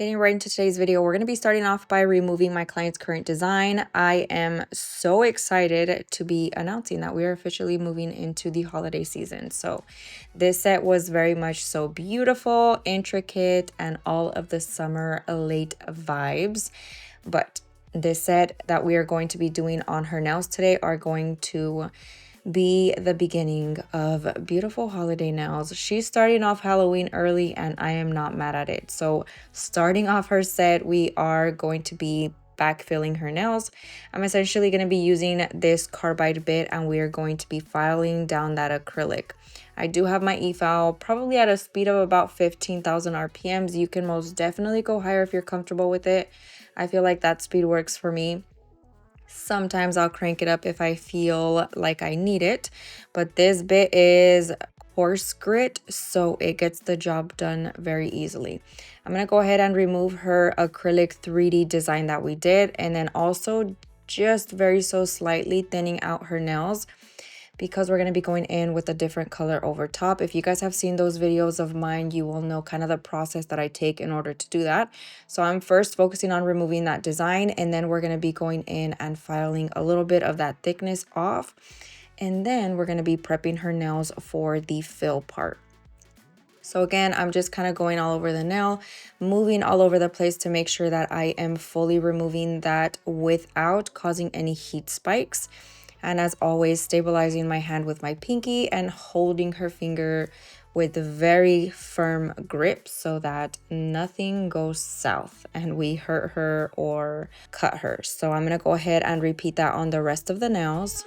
Getting right into today's video, we're going to be starting off by removing my client's current design. I am so excited to be announcing that we are officially moving into the holiday season. So this set was very much so beautiful, intricate, and all of the summer late vibes. But this set that we are going to be doing on her nails today are going to be the beginning of beautiful holiday nails. She's starting off Halloween early and I am not mad at it. So starting off her set, we are going to be backfilling her nails. I'm essentially going to be using this carbide bit and we are going to be filing down that acrylic. I do have my e-file probably at a speed of about 15,000 RPMs. You can most definitely go higher if you're comfortable with it. I feel like that speed works for me. Sometimes I'll crank it up if I feel like I need it, but this bit is coarse grit, so it gets the job done very easily. I'm going to go ahead and remove her acrylic 3D design that we did, and then also just very so slightly thinning out her nails, because we're going to be going in with a different color over top. If you guys have seen those videos of mine, you will know kind of the process that I take in order to do that. So I'm first focusing on removing that design, and then we're going to be going in and filing a little bit of that thickness off. And then we're going to be prepping her nails for the fill part. So again, I'm just kind of going all over the nail, moving all over the place to make sure that I am fully removing that without causing any heat spikes. And as always, stabilizing my hand with my pinky and holding her finger with very firm grip so that nothing goes south and we hurt her or cut her. So I'm going to go ahead and repeat that on the rest of the nails.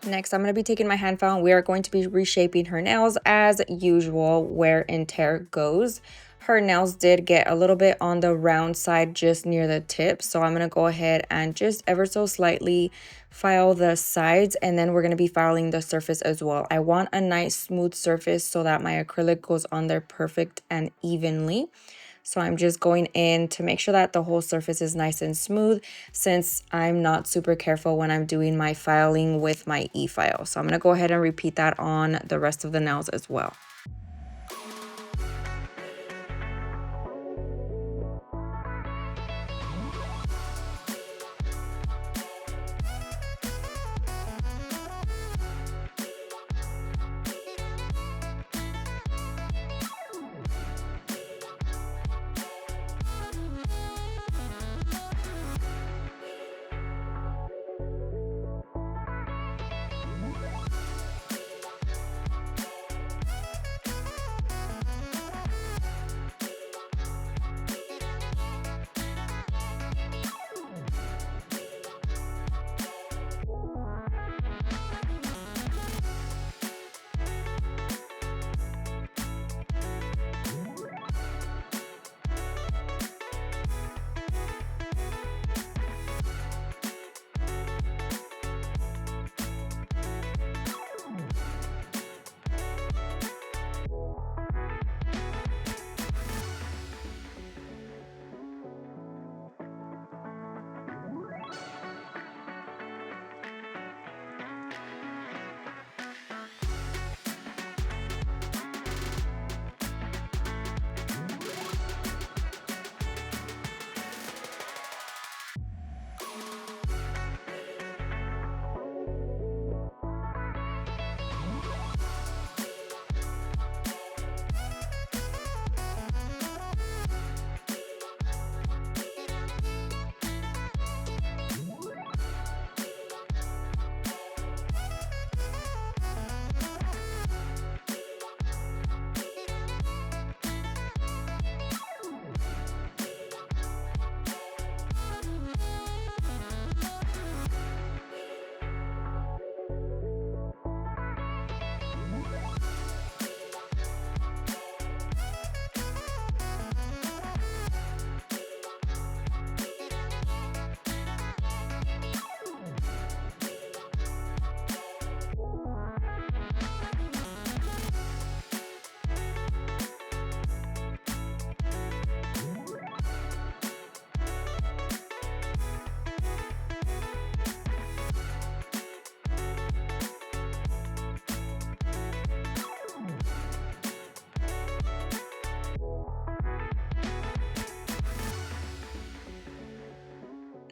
Next, I'm going to be taking my hand file and we are going to be reshaping her nails as usual, wear and tear goes. Her nails did get a little bit on the round side just near the tip, so I'm going to go ahead and just ever so slightly file the sides, and then we're going to be filing the surface as well. I want a nice smooth surface so that my acrylic goes on there perfect and evenly. So I'm just going in to make sure that the whole surface is nice and smooth, since I'm not super careful when I'm doing my filing with my e-file. So I'm going to go ahead and repeat that on the rest of the nails as well.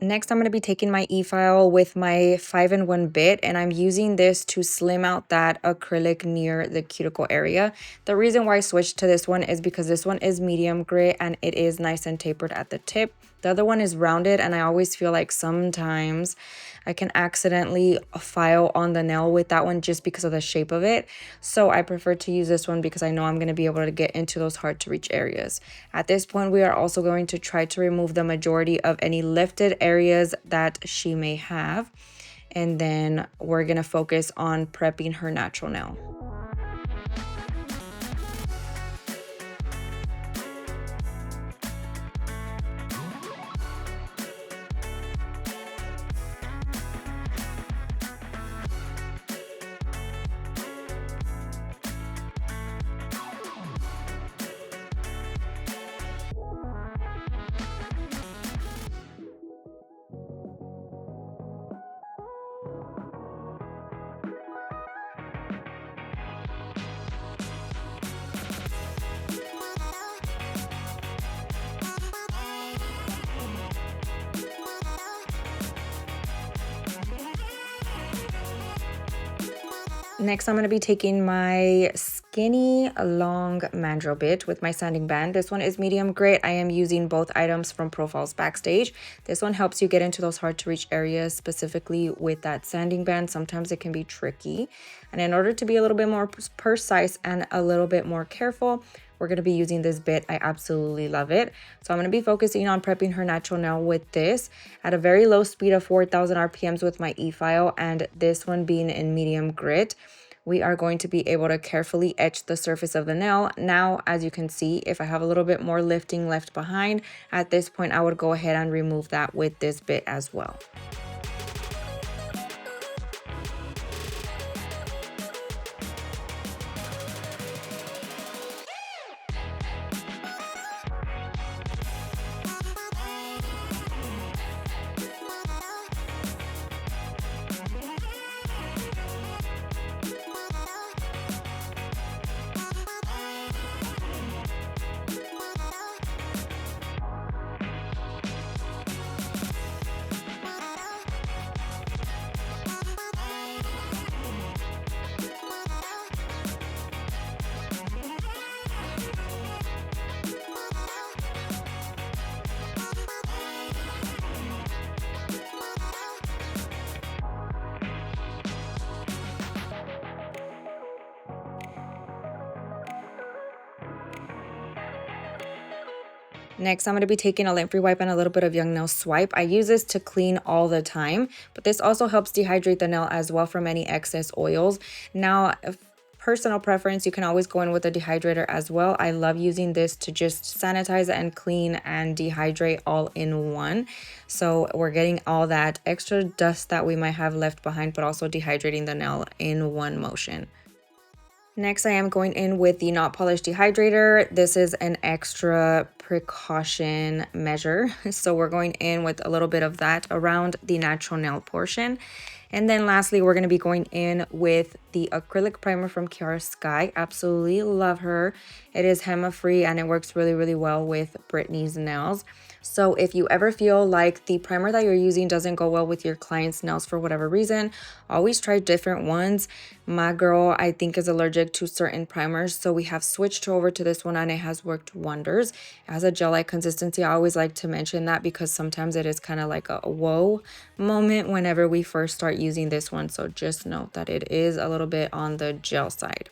Next, I'm going to be taking my e-file with my 5-in-1 bit, and I'm using this to slim out that acrylic near the cuticle area. The reason why I switched to this one is because this one is medium grit and it is nice and tapered at the tip. The other one is rounded, and I always feel like sometimes I can accidentally file on the nail with that one just because of the shape of it. So I prefer to use this one because I know I'm going to be able to get into those hard to reach areas. At this point, we are also going to try to remove the majority of any lifted areas that she may have. And then we're going to focus on prepping her natural nail. Next, I'm going to be taking my skinny long mandrel bit with my sanding band. This one is medium grit. I am using both items from Profiles Backstage. This one helps you get into those hard to reach areas, specifically with that sanding band. Sometimes it can be tricky. And in order to be a little bit more precise and a little bit more careful, we're going to be using this bit. I absolutely love it. So I'm going to be focusing on prepping her natural nail with this at a very low speed of 4,000 RPMs with my e-file, and this one being in medium grit. We are going to be able to carefully etch the surface of the nail. Now, as you can see, if I have a little bit more lifting left behind, at this point, I would go ahead and remove that with this bit as well. Next, I'm going to be taking a lint-free wipe and a little bit of Young Nail Swipe. I use this to clean all the time, but this also helps dehydrate the nail as well from any excess oils. Now, personal preference, you can always go in with a dehydrator as well. I love using this to just sanitize and clean and dehydrate all in one. So we're getting all that extra dust that we might have left behind, but also dehydrating the nail in one motion. Next, I am going in with the Not Polished Dehydrator. This is an extra precaution measure. So we're going in with a little bit of that around the natural nail portion. And then lastly, we're going to be going in with the acrylic primer from Kiara Sky. Absolutely love her. It is henna free and it works really, really well with Brittany's nails. So if you ever feel like the primer that you're using doesn't go well with your client's nails for whatever reason, always try different ones. My girl, I think, is allergic to certain primers, so we have switched over to this one and it has worked wonders. It has a gel-like consistency. I always like to mention that because sometimes it is kind of like a whoa moment whenever we first start using this one. So just note that it is a little bit on the gel side.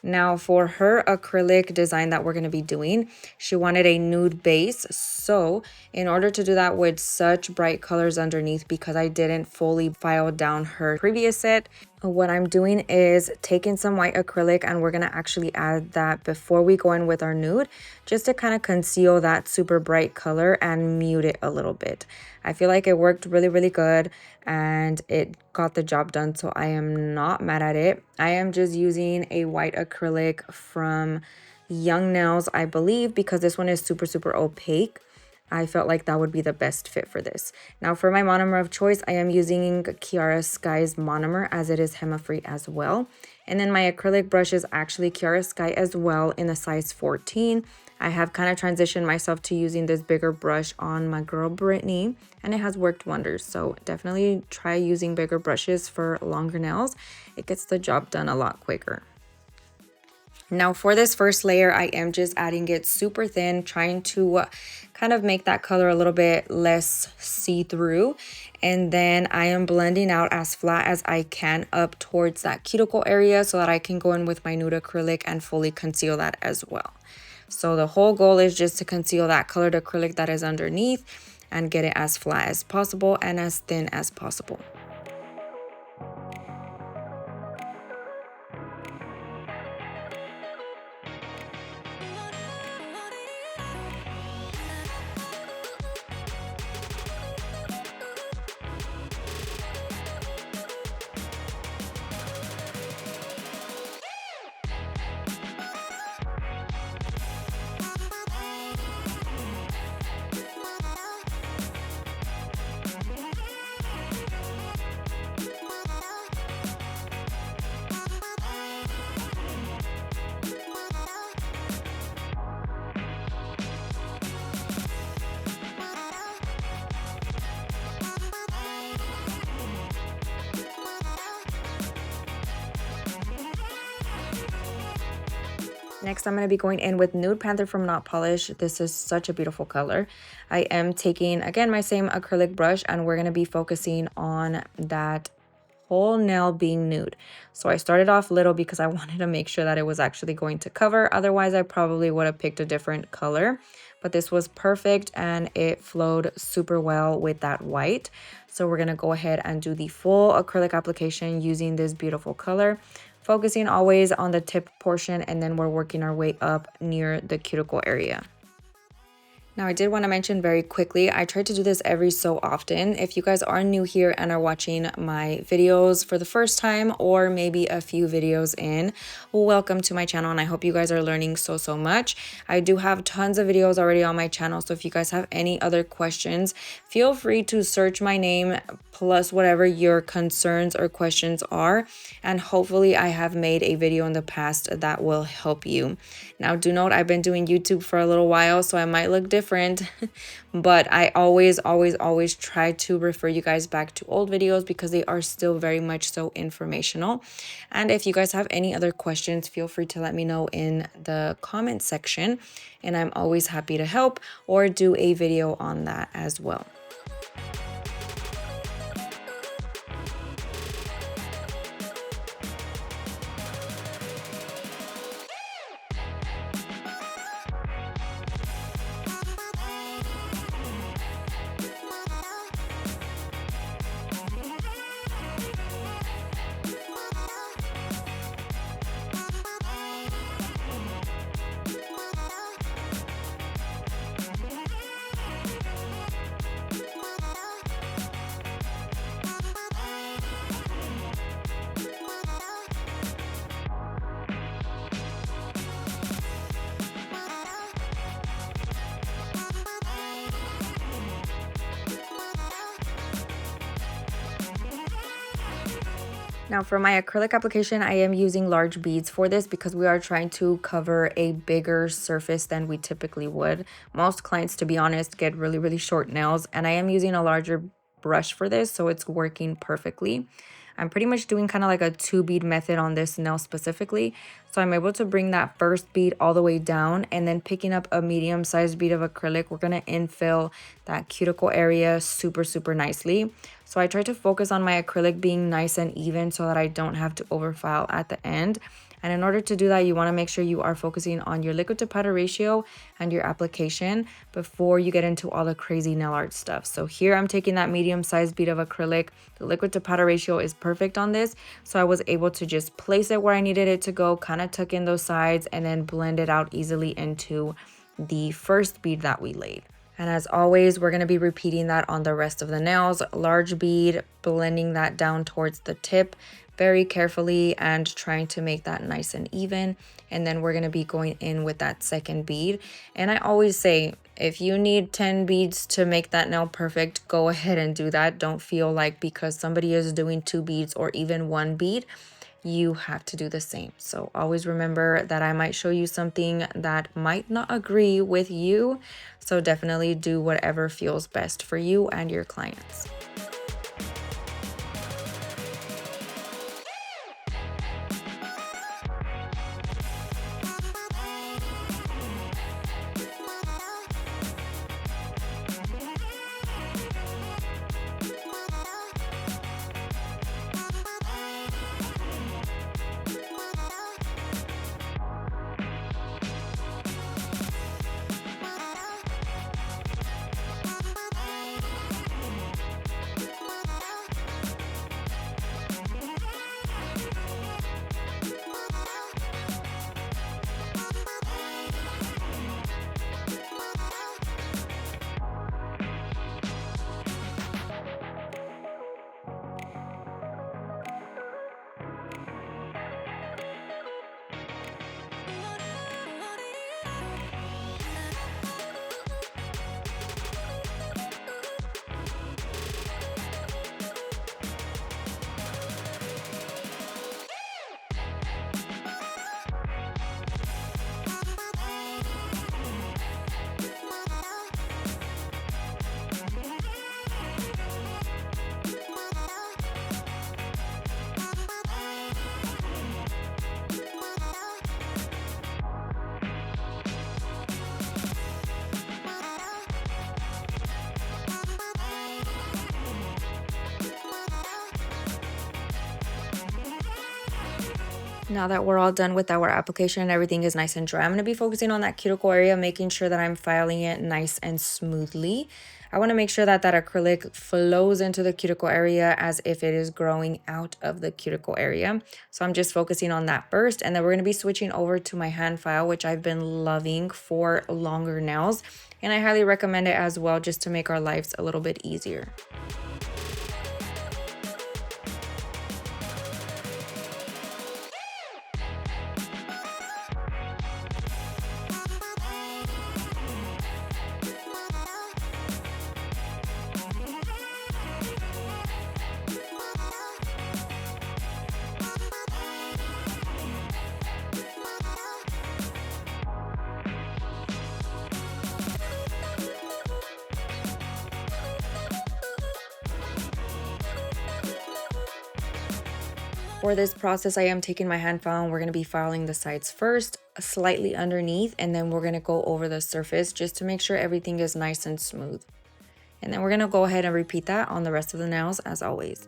Now for her acrylic design that we're going to be doing, she wanted a nude base. So in order to do that with such bright colors underneath, because I didn't fully file down her previous set, what I'm doing is taking some white acrylic and we're going to actually add that before we go in with our nude, just to kind of conceal that super bright color and mute it a little bit. I feel like it worked really, really good and it got the job done, so I am not mad at it. I am just using a white acrylic from Young Nails, I believe, because this one is super, super opaque. I felt like that would be the best fit for this. Now for my monomer of choice, I am using Kiara Sky's monomer as it is henna free as well. And then my acrylic brush is actually Kiara Sky as well in the size 14. I have kind of transitioned myself to using this bigger brush on my girl Brittany, and it has worked wonders. So definitely try using bigger brushes for longer nails. It gets the job done a lot quicker. Now for this first layer, I am just adding it super thin, trying to kind of make that color a little bit less see-through. And then I am blending out as flat as I can up towards that cuticle area so that I can go in with my nude acrylic and fully conceal that as well. So the whole goal is just to conceal that colored acrylic that is underneath and get it as flat as possible and as thin as possible. Next, I'm going to be going in with Nude Panther from Not Polished. This is such a beautiful color. I am taking, again, my same acrylic brush, and we're going to be focusing on that whole nail being nude. So I started off little because I wanted to make sure that it was actually going to cover. Otherwise, I probably would have picked a different color. But this was perfect and it flowed super well with that white. So we're going to go ahead and do the full acrylic application using this beautiful color, focusing always on the tip portion, and then we're working our way up near the cuticle area. Now, I did want to mention very quickly, I try to do this every so often. If you guys are new here and are watching my videos for the first time, or maybe a few videos in, well, welcome to my channel, and I hope you guys are learning so much. I do have tons of videos already on my channel, so if you guys have any other questions, feel free to search my name plus whatever your concerns or questions are, and hopefully I have made a video in the past that will help you. Now, do note I've been doing YouTube for a little while, so I might look different, but I always try to refer you guys back to old videos because they are still very much so informational. And if you guys have any other questions, feel free to let me know in the comment section, and I'm always happy to help or do a video on that as well. Now for my acrylic application, I am using large beads for this because we are trying to cover a bigger surface than we typically would. Most clients, to be honest, get really short nails, and I am using a larger brush for this, so it's working perfectly. I'm pretty much doing kind of like a 2-bead method on this nail specifically. So I'm able to bring that first bead all the way down, and then picking up a medium-sized bead of acrylic, we're going to infill that cuticle area super nicely. So I try to focus on my acrylic being nice and even so that I don't have to overfile at the end. And in order to do that, you want to make sure you are focusing on your liquid to powder ratio and your application before you get into all the crazy nail art stuff. So here I'm taking that medium-sized bead of acrylic. The liquid to powder ratio is perfect on this. So I was able to just place it where I needed it to go, kind of tuck in those sides, and then blend it out easily into the first bead that we laid. And as always, we're going to be repeating that on the rest of the nails. Large bead, blending that down towards the tip very carefully and trying to make that nice and even. And then we're going to be going in with that second bead. And I always say, if you need 10 beads to make that nail perfect, go ahead and do that. Don't feel like because somebody is doing 2 beads or even 1 bead, you have to do the same. So always remember that I might show you something that might not agree with you. So definitely do whatever feels best for you and your clients. Now that we're all done with our application and everything is nice and dry, I'm going to be focusing on that cuticle area, making sure that I'm filing it nice and smoothly. I want to make sure that that acrylic flows into the cuticle area as if it is growing out of the cuticle area. So I'm just focusing on that first, and then we're going to be switching over to my hand file, which I've been loving for longer nails, and I highly recommend it as well, just to make our lives a little bit easier. For this process, I am taking my hand file and we're going to be filing the sides first, slightly underneath, and then we're going to go over the surface just to make sure everything is nice and smooth. And then we're going to go ahead and repeat that on the rest of the nails as always.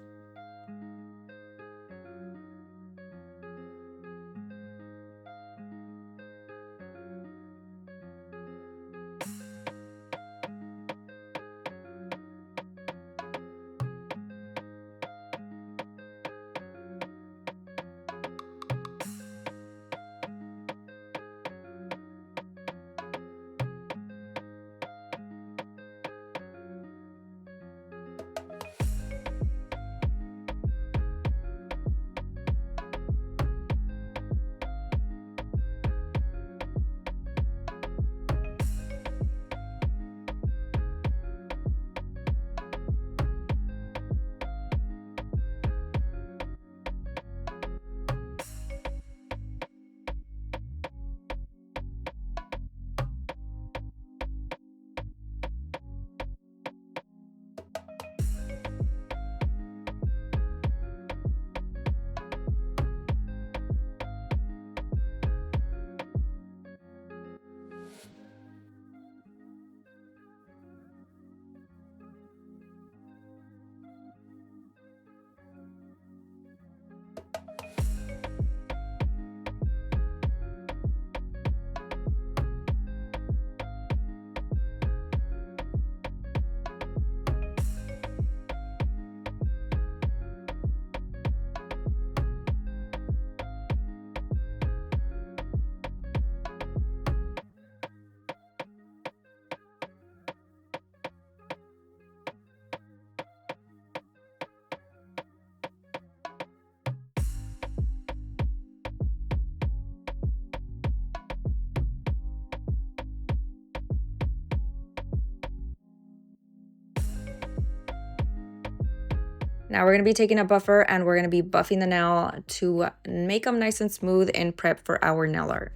Now we're going to be taking a buffer and we're going to be buffing the nail to make them nice and smooth and prep for our nail art.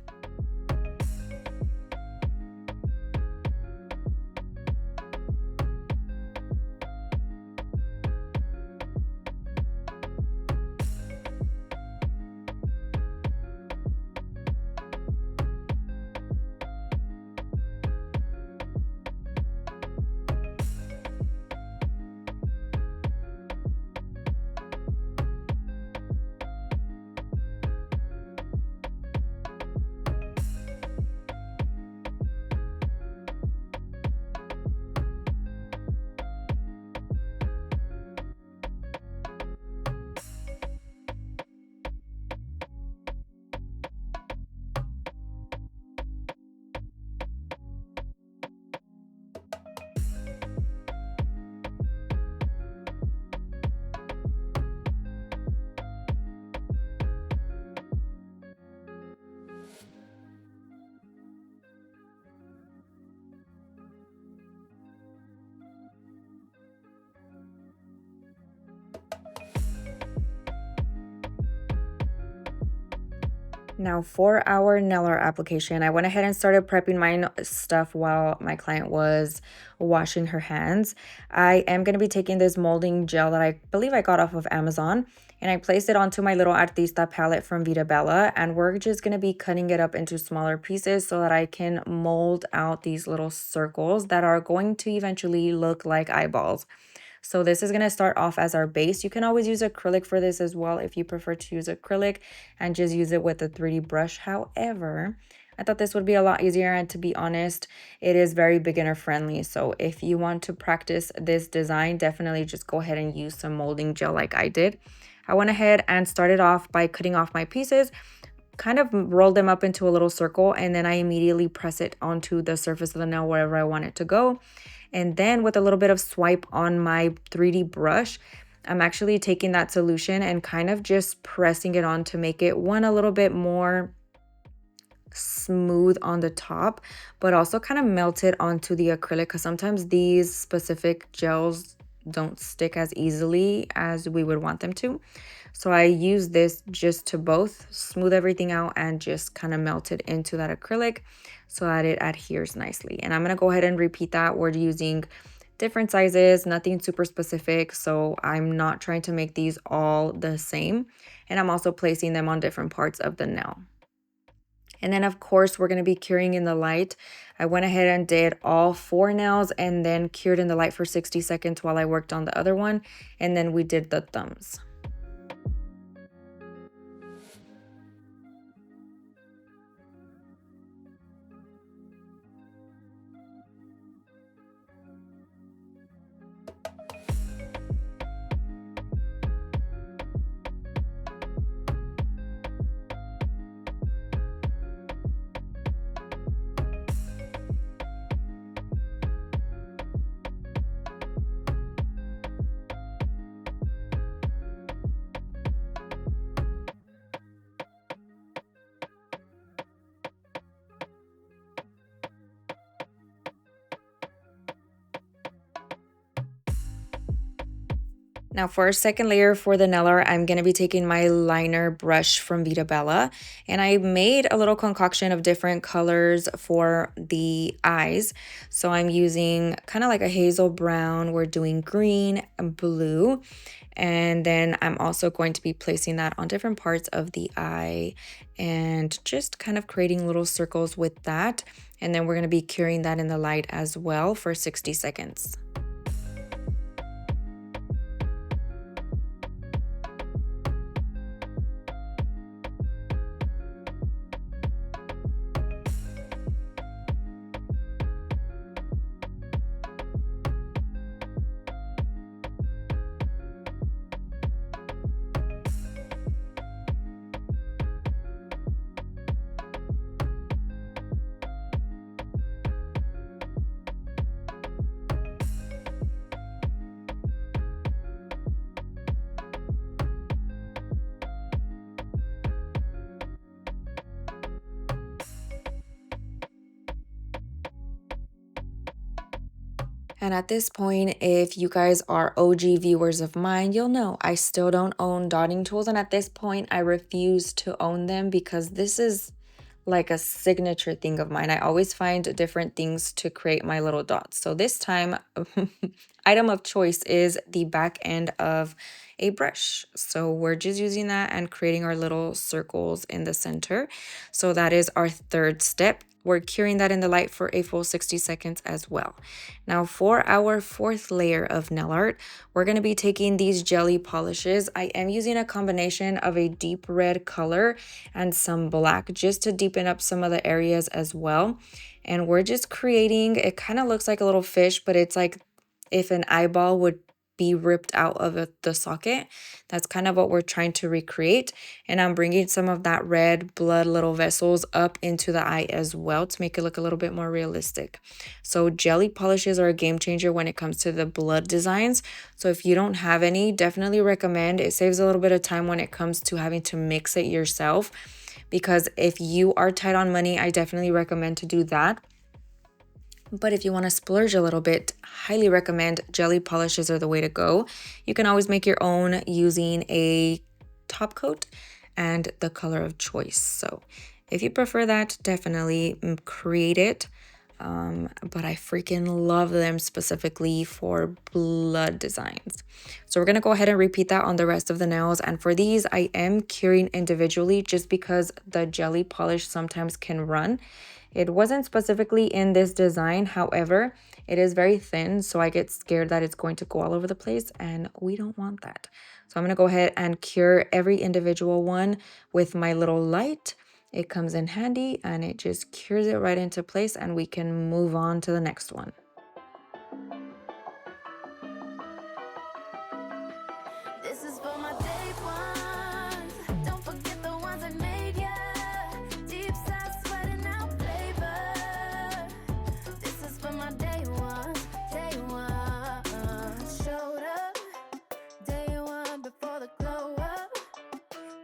Now for our nail art application, I went ahead and started prepping my stuff while my client was washing her hands. I am going to be taking this molding gel that I believe I got off of Amazon, and I placed it onto my little Artista palette from Veeda, and we're just going to be cutting it up into smaller pieces so that I can mold out these little circles that are going to eventually look like eyeballs. So this is going to start off as our base. You can always use acrylic for this as well if you prefer to use acrylic and just use it with a 3D brush. However, I thought this would be a lot easier, and to be honest, it is very beginner friendly. So if you want to practice this design, definitely just go ahead and use some molding gel like I did. I went ahead and started off by cutting off my pieces, kind of roll them up into a little circle, and then I immediately press it onto the surface of the nail wherever I want it to go. And then with a little bit of swipe on my 3D brush, I'm actually taking that solution and kind of just pressing it on to make it a little bit more smooth on the top, but also kind of melt it onto the acrylic, because sometimes these specific gels don't stick as easily as we would want them to. So I use this just to both smooth everything out and just kind of melt it into that acrylic so that it adheres nicely. And I'm going to go ahead and repeat that. We're using different sizes, nothing super specific, so I'm not trying to make these all the same. And I'm also placing them on different parts of the nail. And then of course we're going to be curing in the light. I went ahead and did all 4 nails and then cured in the light for 60 seconds while I worked on the other one. And then we did the thumbs. Now for our second layer for the nail art, I'm going to be taking my liner brush from Veeda, and I made a little concoction of different colors for the eyes. So I'm using kind of like a hazel brown, we're doing green and blue, and then I'm also going to be placing that on different parts of the eye and just kind of creating little circles with that. And then we're going to be curing that in the light as well for 60 seconds. And at this point, if you guys are OG viewers of mine, you'll know I still don't own dotting tools. And at this point, I refuse to own them because this is like a signature thing of mine. I always find different things to create my little dots. So this time, item of choice is the back end of a brush. So we're just using that and creating our little circles in the center. So that is our third step. We're curing that in the light for a full 60 seconds as well. Now for our fourth layer of nail art, we're going to be taking these jelly polishes. I am using a combination of a deep red color and some black just to deepen up some of the areas as well. And we're just creating, it kind of looks like a little fish, but it's like if an eyeball would be ripped out of the socket. That's kind of what we're trying to recreate. And I'm bringing some of that red blood little vessels up into the eye as well to make it look a little bit more realistic. So jelly polishes are a game changer when it comes to the blood designs. So if you don't have any, definitely recommend. It saves a little bit of time when it comes to having to mix it yourself, because if you are tight on money, I definitely recommend to do that. But if you want to splurge a little bit, highly recommend jelly polishes are the way to go. You can always make your own using a top coat and the color of choice. So if you prefer that, definitely create it. but I freaking love them specifically for blood designs. So we're going to go ahead and repeat that on the rest of the nails. And for these, I am curing individually just because the jelly polish sometimes can run. It wasn't specifically in this design, however, it is very thin, so I get scared that it's going to go all over the place, and we don't want that. So I'm going to go ahead and cure every individual one with my little light. It comes in handy, and it just cures it right into place, and we can move on to the next one. This is for my day ones. Don't forget the ones I made, yeah. Deep side sweating out flavor. This is for my day ones, day one. Showed up, day one before the glow up.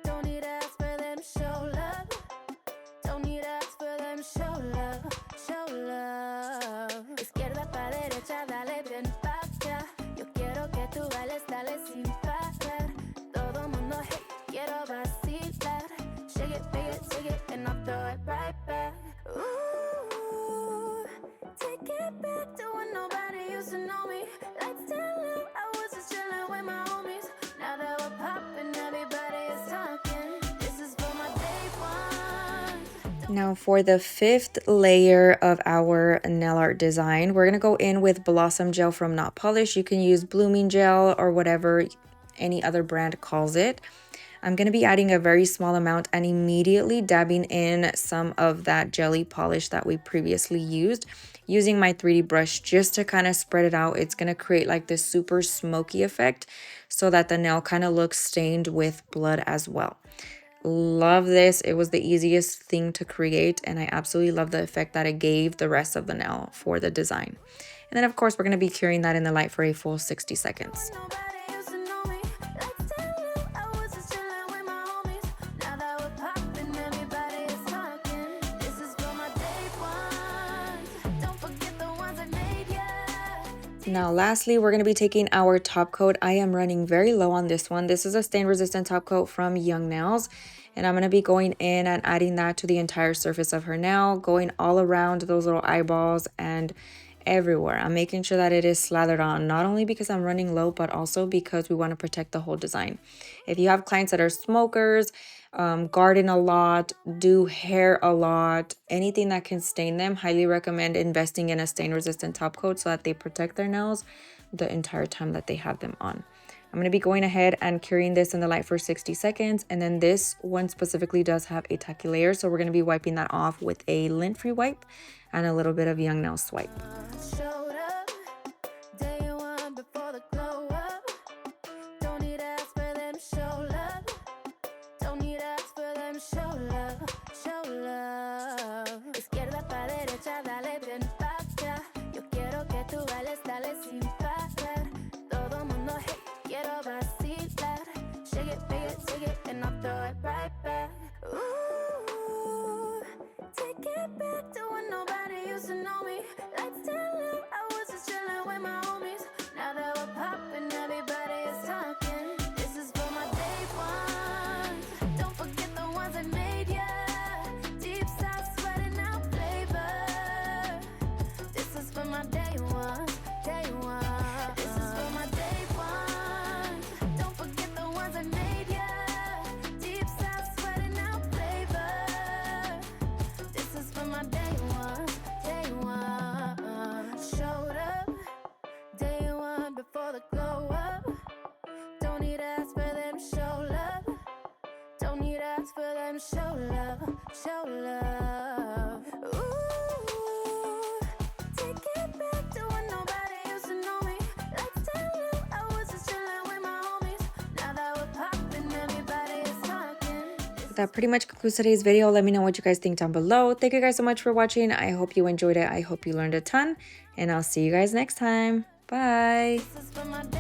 Don't need ask for them, show love. Don't need ask for them, show love, show love. Izquierda pa derecha, dale bien pacha. Yo quiero que tú bailes, dale sin parar. Todo mundo, hey, quiero vacilar. Shake it, take it, and I'll throw it right back. Ooh, take it back to when nobody used to know me. Lights down low, I was just chilling with my homies. Now that we're popping, everybody is talking. This is for my day one. Now for the 5th layer of our nail art design, we're going to go in with Blossom Gel from Not Polish. You can use Blooming Gel or whatever any other brand calls it. I'm going to be adding a very small amount and immediately dabbing in some of that jelly polish that we previously used, using my 3D brush just to kind of spread it out. It's going to create like this super smoky effect so that the nail kind of looks stained with blood as well. Love this. It was the easiest thing to create, and I absolutely love the effect that it gave the rest of the nail for the design. And then of course we're going to be curing that in the light for a full 60 seconds. Nobody used to know me. Lights down low, I was just chilling with my homies. Now that we're popping, everybody is talking. This is for my day ones. Don't forget the ones I made, yeah. Now lastly, we're going to be taking our top coat. I am running very low on this one. This is a stain resistant top coat from Young Nails, and I'm going to be going in and adding that to the entire surface of her nail, going all around those little eyeballs and everywhere. I'm making sure that it is slathered on, not only because I'm running low, but also because we want to protect the whole design. If you have clients that are smokers, garden a lot, do hair a lot, anything that can stain them, highly recommend investing in a stain resistant top coat so that they protect their nails the entire time that they have them on. I'm going to be going ahead and curing this in the light for 60 seconds. And then this one specifically does have a tacky layer, so we're going to be wiping that off with a lint free wipe and a little bit of Young Nail swipe. Showed up, day one before the glow up. Don't need ask for them, show love. Don't need ask for them, show love, show love. Izquierda pa derecha, dale bien pacha. Yo quiero que tú bailes, dale sin parar. Todo mundo, hey, quiero vacilar. Shake it, take it, and I'll throw it right back. Ooh, take it back to when nobody used to know me. Lights down low, I was just chilling with my homies. Now that we're popping, everybody is talking. This is for my day ones. Don't forget the ones I made, yeah. Deep side sweating out flavor. This is for my day ones, day one. This is for my day ones. Don't forget the ones I made, yeah. Deep side sweating out flavor. This is for my day ones, day one. Showed up, day one before the glow up. Don't need ask for them, show love. Don't need ask for them, show love, show love. Ooh, take it back to when nobody used to know me. Lights down low, I was just chilling with my homies. Now that we're popping, everybody is talking. That pretty much concludes today's video. Let me know what you guys think down below. Thank you guys so much for watching. I hope you enjoyed it. I hope you learned a ton, and I'll see you guys next time. Bye. This is for my day